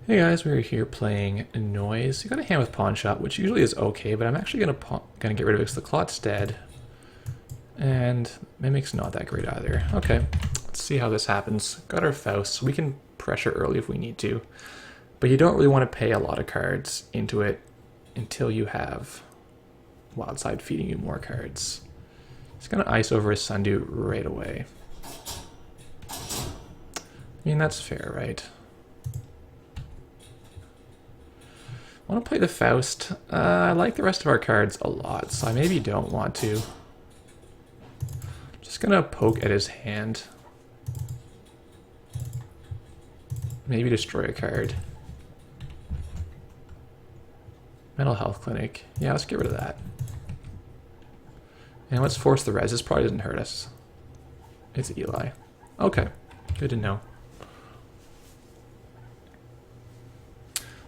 Hey guys, we're here playing Noise. You got a hand with Pawn Shop, which usually is okay, but I'm actually gonna get rid of it because the Clot's dead. And Mimic's not that great either. Okay, let's see how this happens. Got our Faust. We can pressure early if we need to. But you don't really want to pay a lot of cards into it until you have Wildside feeding you more cards. He's gonna ice over his Sundew right away. I mean, that's fair, right? I want to play the Faust. I like the rest of our cards a lot, so I maybe don't want to. Just gonna poke at his hand. Maybe destroy a card. Mental health clinic. Yeah, let's get rid of that. And let's force the res. This probably doesn't hurt us. It's Eli. Okay, good to know.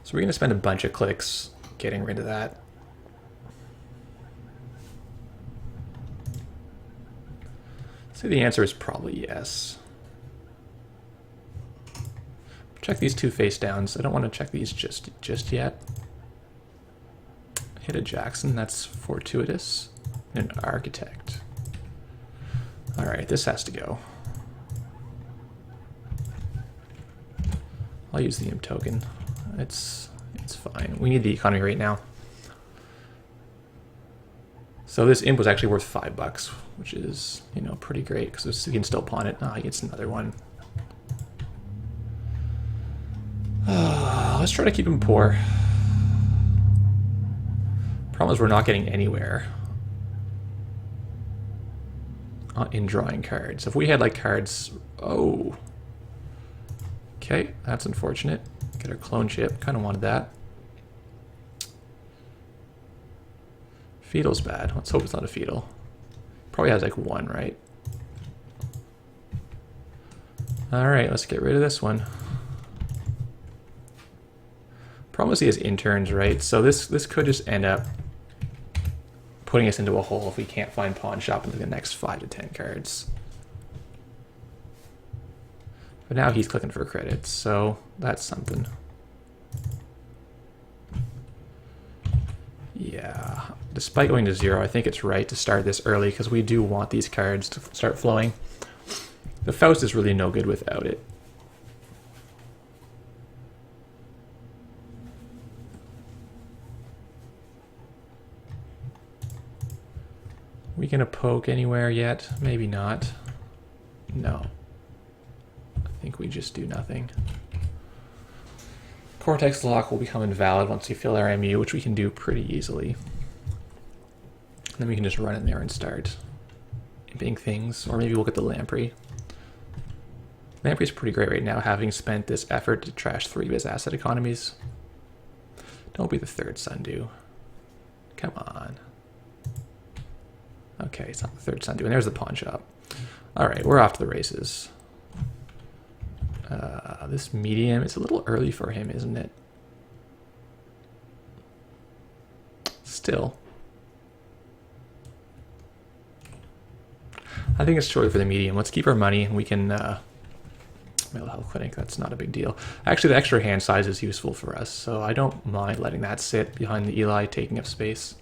So we're going to spend a bunch of clicks getting rid of that. So the answer is probably yes. Check these two face downs. I don't want to check these just yet. Hit a Jackson, that's fortuitous. And an Architect. Alright, this has to go. I'll use the imp token. It's fine. We need the economy right now. So this imp was actually worth $5, which is, you know, pretty great because we can still pawn it. Ah, he gets another one. Let's try to keep him poor. Problem is we're not getting anywhere in drawing cards. If we had like cards, oh, okay, that's unfortunate. Get our clone chip. Kind of wanted that. Fetal's bad. Let's hope it's not a fetal. Probably has like one, right? Alright, let's get rid of this one. Problem is he has interns, right? So this could just end up putting us into a hole if we can't find Pawn Shop into the next 5 to 10 cards. But now he's clicking for credits, so that's something. Yeah, despite going to 0, I think it's right to start this early because we do want these cards to start flowing. The Faust is really no good without it. We gonna poke anywhere yet? Maybe not. No. I think we just do nothing. Cortex lock will become invalid once we fill our MU, which we can do pretty easily. Then we can just run in there and start imping things, or maybe we'll get the Lamprey. Lamprey's pretty great right now, having spent this effort to trash 3 of his asset economies. Don't be the third Sundew. Come on. Okay, it's not the third Sundew, and there's the Pawn Shop. Alright, we're off to the races. This medium, it's a little early for him, isn't it? Still. I think it's short for the medium. Let's keep our money and we can mental health clinic, that's not a big deal. Actually, the extra hand size is useful for us, so I don't mind letting that sit behind the Eli, taking up space.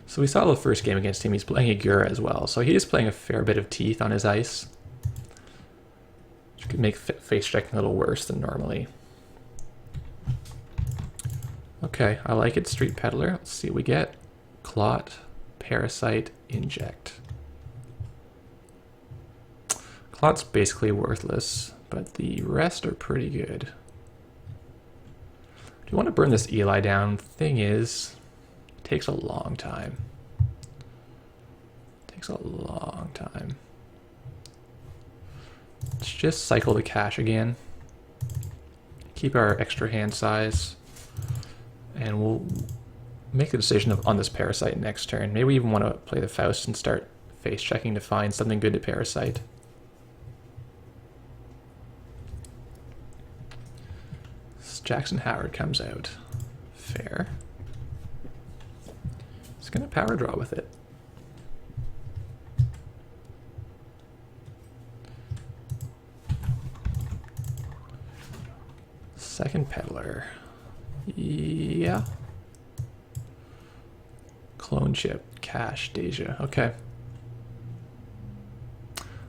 So we saw the first game against him, he's playing Agura as well, so he is playing a fair bit of teeth on his ice. Which could make face checking a little worse than normally. Okay, I like it, Street Peddler. Let's see what we get. Clot, Parasite, Inject. Clot's basically worthless, but the rest are pretty good. Do you want to burn this Eli down? Thing is, it takes a long time. Takes a long time. Let's just cycle the cash again. Keep our extra hand size. And we'll make the decision on this Parasite next turn. Maybe we even want to play the Faust and start face checking to find something good to Parasite. Jackson Howard comes out. Fair. He's going to power draw with it. Second peddler. Yeah. Clone chip, cash, Deja. Okay.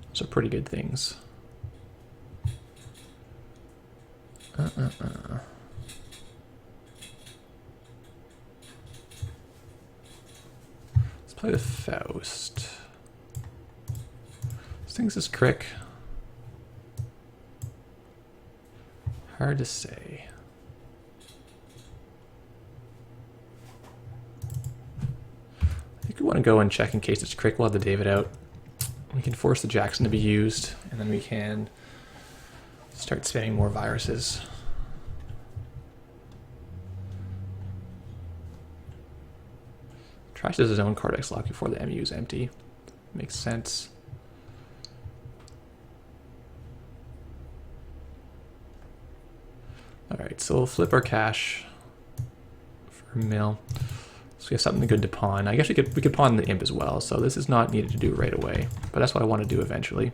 Those are pretty good things. Let's play the Faust. This thing's this crick. Hard to say. I think we want to go and check in case it's crick. We'll have the David out. We can force the Jackson to be used, and then we can start spamming more viruses. Trash does his own Cortex lock before the MU is empty. Makes sense. Alright, so we'll flip our cash for mill. So we have something good to pawn. I guess we could pawn the imp as well, so this is not needed to do right away. But that's what I want to do eventually.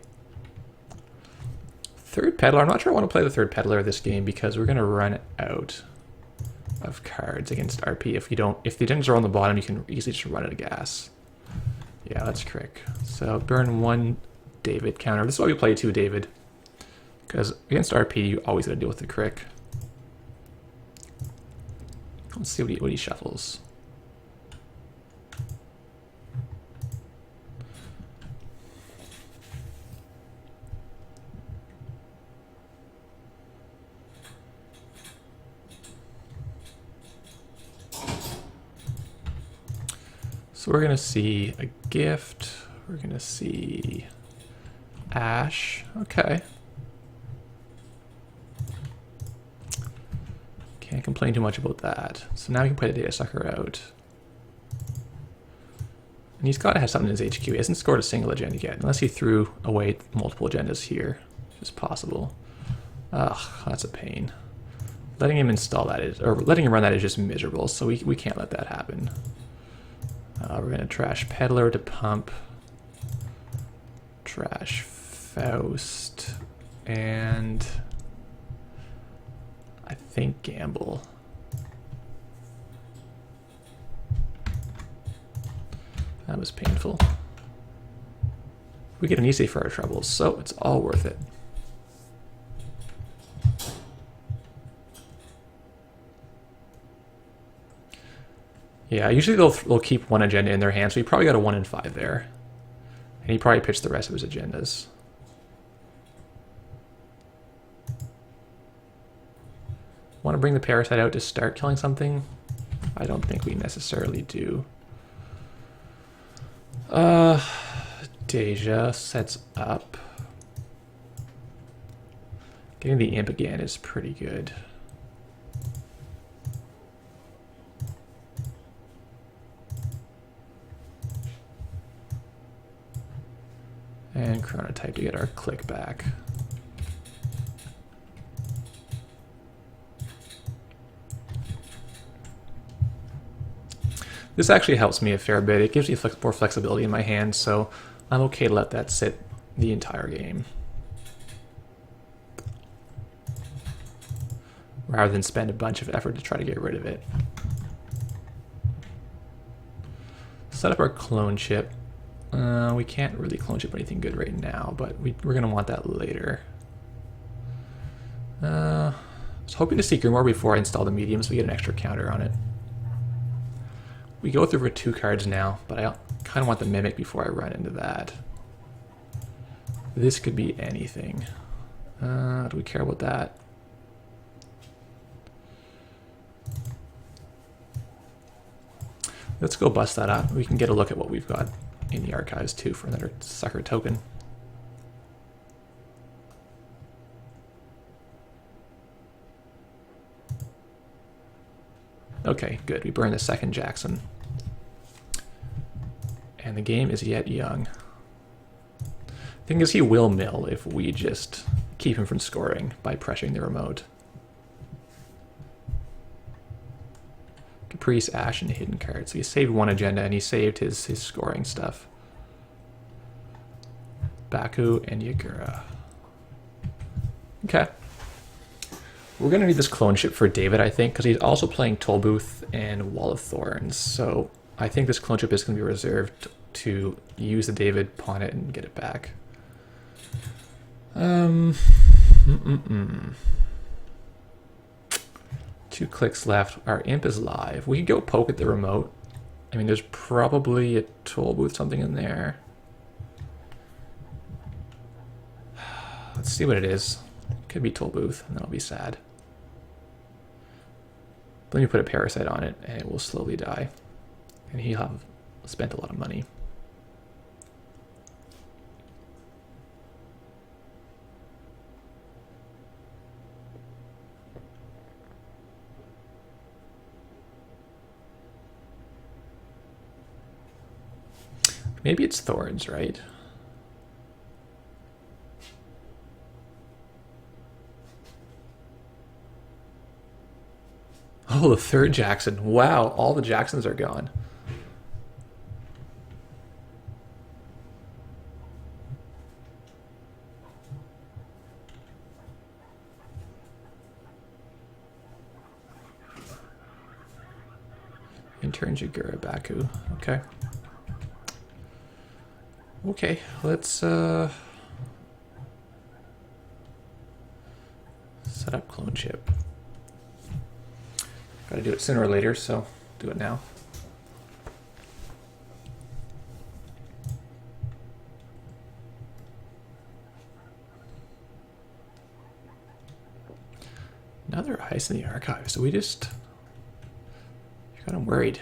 Third peddler. I'm not sure I want to play the third peddler this game because we're going to run out of cards against RP. If the agendas are on the bottom, you can easily just run out of gas. Yeah, that's crick. So burn one David counter. This is why we play two David. Because against RP, you always got to deal with the crick. Let's see what he shuffles. So we're going to see a gift. We're going to see Ash. Okay. Can't complain too much about that. So now we can play the data sucker out. And he's got to have something in his HQ. He hasn't scored a single agenda yet, unless he threw away multiple agendas here, which is possible. Ugh, that's a pain. Letting him install that is, or letting him run that is just miserable, so we can't let that happen. We're going to trash Peddler to pump. Trash Faust. And I think gamble. That was painful. We get an easy for our troubles, so it's all worth it. Yeah, usually they'll keep one agenda in their hand, so he probably got a 1 in 5 there. And he probably pitched the rest of his agendas. Want to bring the Parasite out to start killing something? I don't think we necessarily do. Deja sets up. Getting the imp again is pretty good. And chronotype to get our click back. This actually helps me a fair bit. It gives me more flexibility in my hand, so I'm okay to let that sit the entire game. Rather than spend a bunch of effort to try to get rid of it. Set up our clone chip. We can't really clone chip anything good right now, but we're going to want that later. I was hoping to see Grimoire before I install the medium so we get an extra counter on it. We go through for 2 cards now, but I kind of want the Mimic before I run into that. This could be anything. Do we care about that? Let's go bust that up. We can get a look at what we've got in the archives too for another sucker token. Okay, good. We burn the second Jackson. And the game is yet young. Thing is, he will mill if we just keep him from scoring by pressuring the remote. Caprice, Ash, and hidden cards. So he saved one agenda and he saved his scoring stuff. Baku and Yagura. Okay. We're going to need this clone ship for David, I think, because he's also playing Toll Booth and Wall of Thorns. So I think this clone ship is going to be reserved to use the David, pawn it, and get it back. 2 clicks left. Our imp is live. We can go poke at the remote. I mean, there's probably a Toll Booth, something in there. Let's see what it is. Could be Toll Booth, and then I'll be sad. Let me put a parasite on it, and it will slowly die. And he'll have spent a lot of money. Maybe it's Thorns, right? Oh, the 3rd Jackson. Wow, all the Jacksons are gone. Intern Jagura Baku. Okay. Okay, let's set up clone chip. Gotta do it sooner or later, so do it now. Another heist in the archives. So we just got him worried.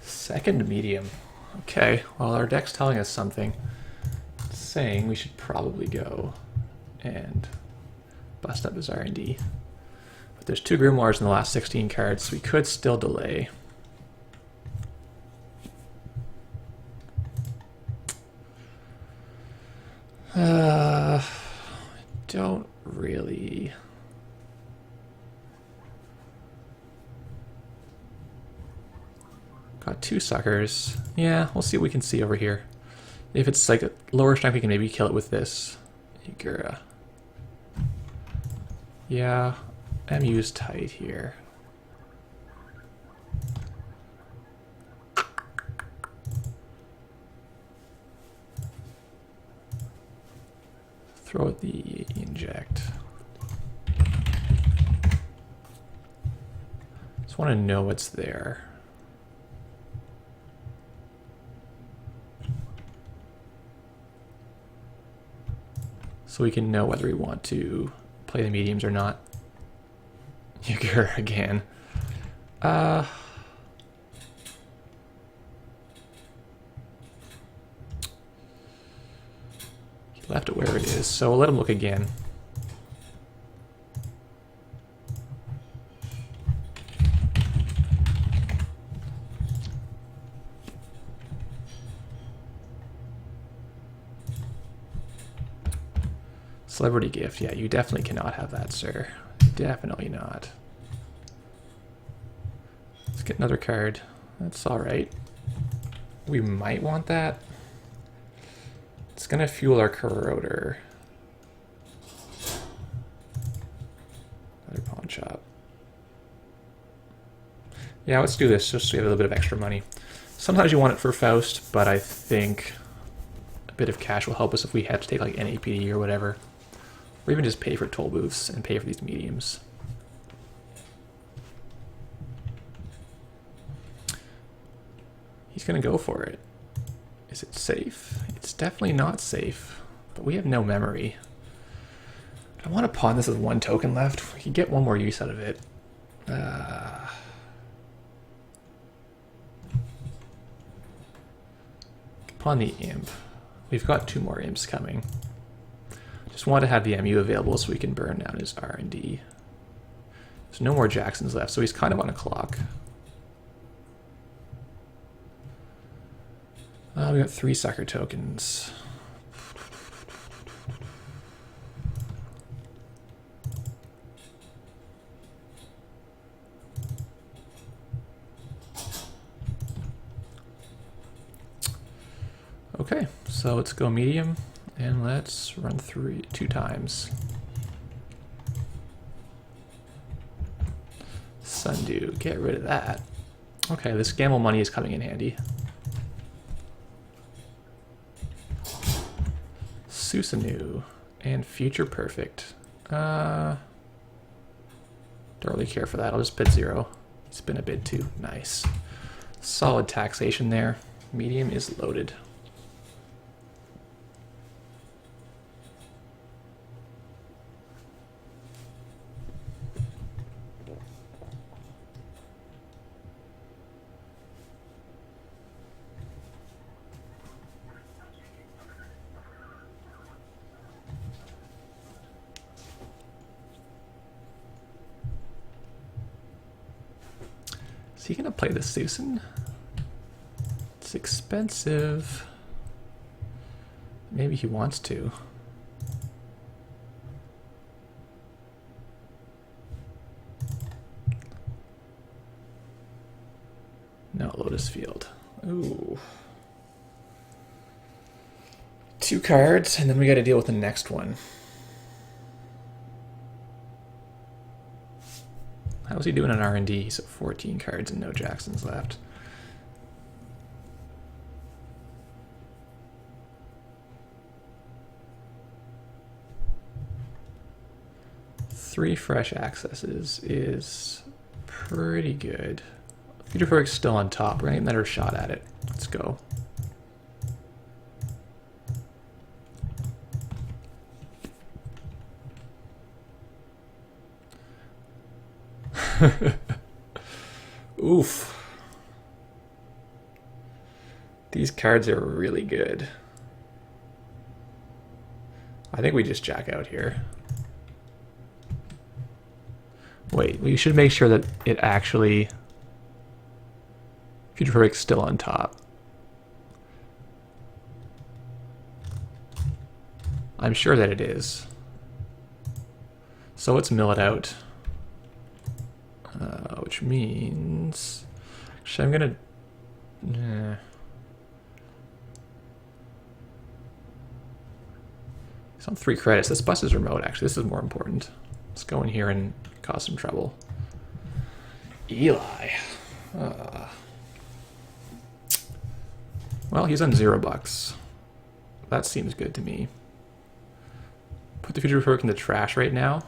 Second medium. Okay, well, our deck's telling us something. It's saying we should probably go and bust up his R&D. But there's 2 Grimoires in the last 16 cards, so we could still delay. Don't really... Got 2 suckers. Yeah, we'll see what we can see over here. If it's like a lower strength, we can maybe kill it with this. Igura. Yeah, MU's tight here. Throw out the inject. Just want to know what's there. So we can know whether we want to play the mediums or not. Yugur again. He left it where it is, so we'll let him look again. Celebrity gift. Yeah, you definitely cannot have that, sir. Definitely not. Let's get another card. That's alright. We might want that. It's going to fuel our corroder. Another pawn shop. Yeah, let's do this just so we have a little bit of extra money. Sometimes you want it for Faust, but I think a bit of cash will help us if we have to take like NAPD or whatever. Or even just pay for toll booths and pay for these mediums. He's going to go for it. Is it safe? It's definitely not safe, but we have no memory. I want to pawn this with 1 token left. We can get 1 more use out of it. Pawn the imp. We've got 2 more imps coming. Just want to have the MU available so we can burn down his R&D. There's no more Jacksons left, so he's kind of on a clock. We got 3 sucker tokens. Okay, so let's go medium and let's run 2 times. Sundew, get rid of that. Okay, this gamble money is coming in handy. Susanu and Future Perfect. Don't really care for that. I'll just bid 0. Spin a bid 2. Nice. Solid taxation there. Medium is loaded. Is he gonna play the Susan? It's expensive. Maybe he wants to. No, Lotus Field. Ooh. 2 cards, and then we gotta deal with the next one. How's he doing on R&D? He's at 14 cards and no Jacksons left. Three fresh accesses is pretty good. Future Perfect's still on top. We're gonna get another shot at it. Let's go. Oof. These cards are really good. I think we just jack out here. Wait, we should make sure that it actually... Future Perfect's still on top. I'm sure that it is. So let's mill it out. Which means... Actually, I'm gonna... It's on 3 credits. This bus is remote, actually. This is more important. Let's go in here and cause some trouble. Eli. Well, he's on $0. That seems good to me. Put the Future Perfect in the trash right now.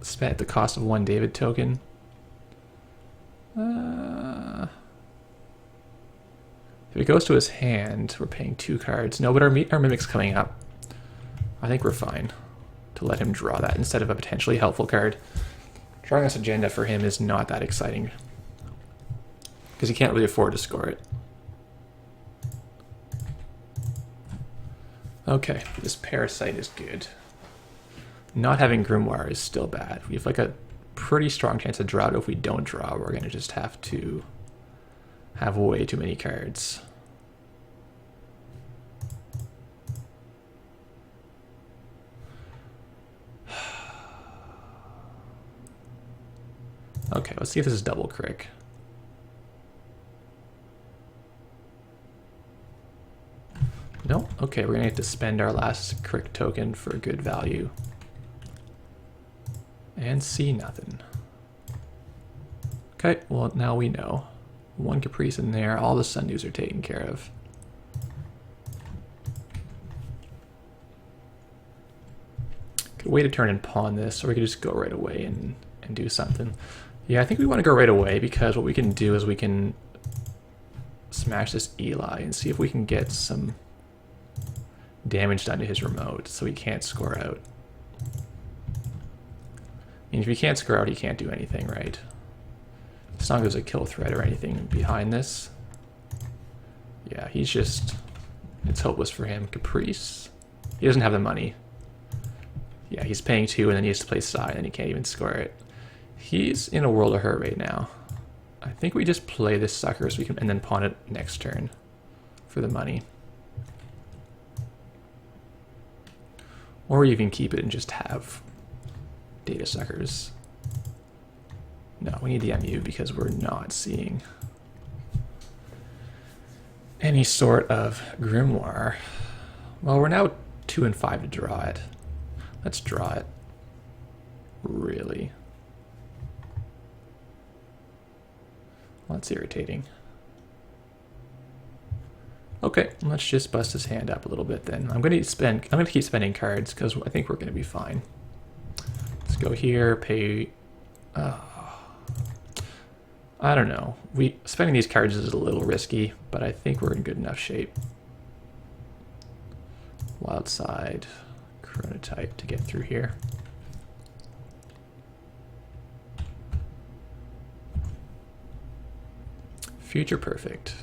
Spent at the cost of 1 David token. If it goes to his hand, we're paying 2 cards. No, but our Mimic's coming up. I think we're fine to let him draw that instead of a potentially helpful card. Drawing this agenda for him is not that exciting because he can't really afford to score it. Okay, this Parasite is good. Not having Grimoire is still bad. We have like a pretty strong chance of draw. If we don't draw, we're going to just have to have way too many cards. Okay, let's see if this is double crick. No? Okay, we're gonna have to spend our last crick token for a good value. And see nothing. Okay, well now we know. 1 Caprice in there, all the Sundews are taken care of. Could wait a turn and pawn this, or we could just go right away and do something. Yeah, I think we want to go right away because what we can do is we can smash this Eli and see if we can get some damage done to his remote so he can't score out. I mean, if he can't score out, he can't do anything, right? It's not like there's a kill threat or anything behind this. Yeah, he's just... It's hopeless for him. Caprice. He doesn't have the money. Yeah, he's paying 2 and then he has to play side and he can't even score it. He's in a world of hurt right now. I think we just play this sucker so we can, and then pawn it next turn for the money. Or you can keep it and just have data suckers. No, we need the MU because we're not seeing any sort of grimoire. Well, we're now 2 and 5 to draw it. Let's draw it. Really? Well, that's irritating. Okay, let's just bust his hand up a little bit then. I'm going to keep spending cards because I think we're going to be fine. Let's go here, pay. I don't know. Spending these cards is a little risky, but I think we're in good enough shape. Wild side, chronotype to get through here. Future perfect.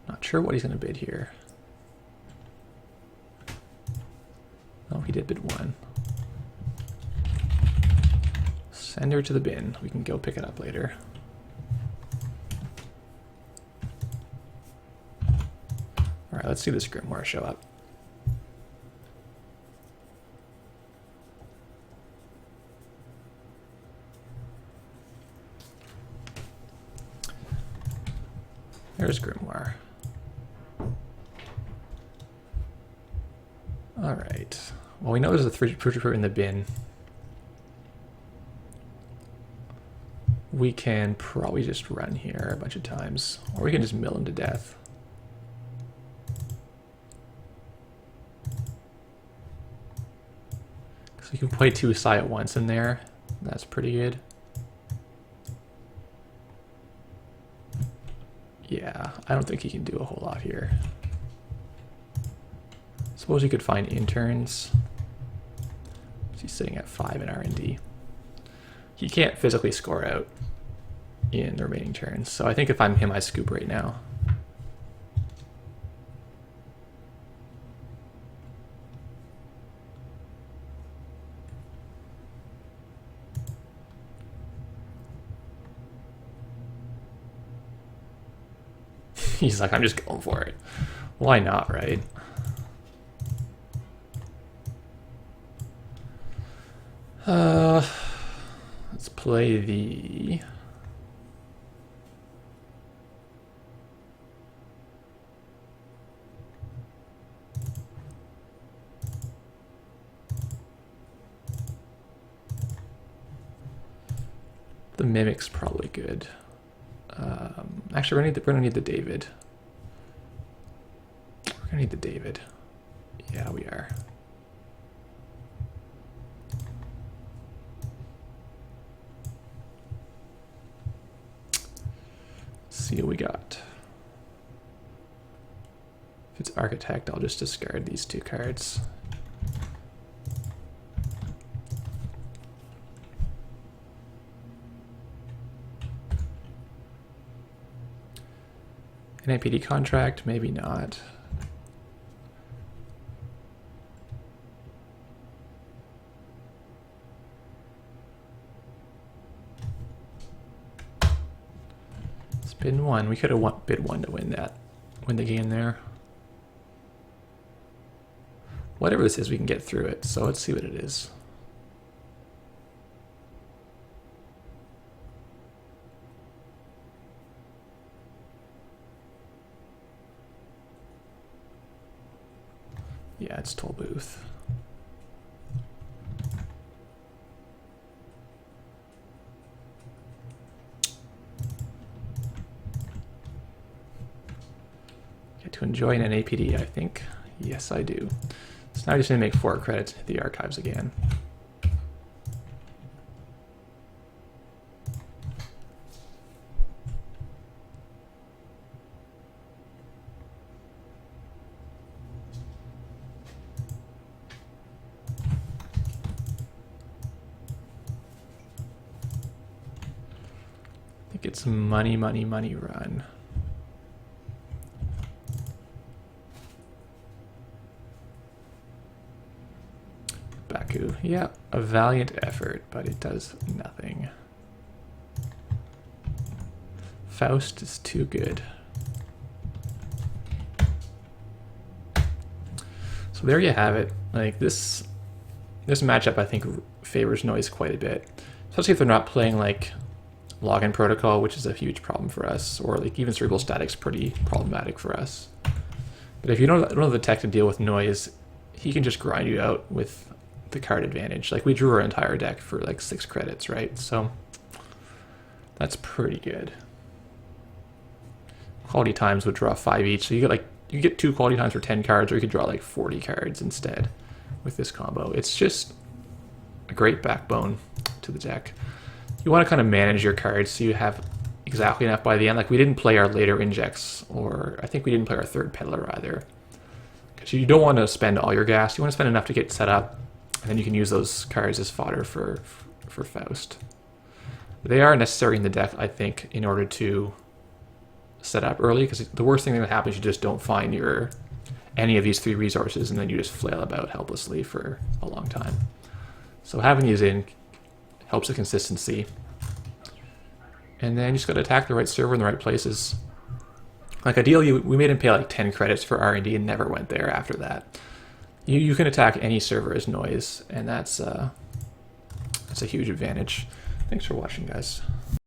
Not sure what he's going to bid here. Oh, he did bid 1. Send her to the bin. We can go pick it up later. Alright, let's see this grimoire show up. There's grimoire. Alright. Well, we know there's a future in the bin. We can probably just run here a bunch of times, or we can just mill him to death. So you can play 2 Sai at once in there. That's pretty good. Yeah, I don't think he can do a whole lot here. Suppose you could find interns. He's sitting at 5 in R&D. He can't physically score out in the remaining turns, so I think if I'm him, I scoop right now. He's like, I'm just going for it. Why not, right? Let's play the... The Mimic's probably good. Actually, we're gonna need the David. We're gonna need the David. Yeah, we are. Let's see what we got. If it's Architect, I'll just discard these 2 cards. An APD contract, maybe not. It's bid 1. We could have bid 1 to win the game there. Whatever this is, we can get through it. So let's see what it is. Yeah, it's Toll Booth. Get to enjoy an APD, I think. Yes, I do. So now I just need to make 4 credits to the archives again. I think it's money, money, money run. Baku, yeah, a valiant effort, but it does nothing. Faust is too good. So there you have it. Like this matchup, I think favors Noise quite a bit, especially if they're not playing like login protocol, which is a huge problem for us, or like even cerebral static's pretty problematic for us. But if you don't have the tech to deal with noise, he can just grind you out with the card advantage. Like we drew our entire deck for like 6 credits, right? So that's pretty good. Quality times would draw 5 each, so you get 2 quality times for 10 cards, or you could draw like 40 cards instead with this combo. It's just a great backbone to the deck. You want to kind of manage your cards so you have exactly enough by the end. Like we didn't play our later injects, or I think we didn't play our third peddler either. Because you don't want to spend all your gas. You want to spend enough to get set up, and then you can use those cards as fodder for Faust. They are necessary in the deck, I think, in order to set up early, because the worst thing that happens is you just don't find any of these 3 resources, and then you just flail about helplessly for a long time. So having these in helps the consistency. And then you just got to attack the right server in the right places. Like ideally, we made him pay like 10 credits for R&D and never went there after that. You can attack any server as noise, and that's a huge advantage. Thanks for watching, guys.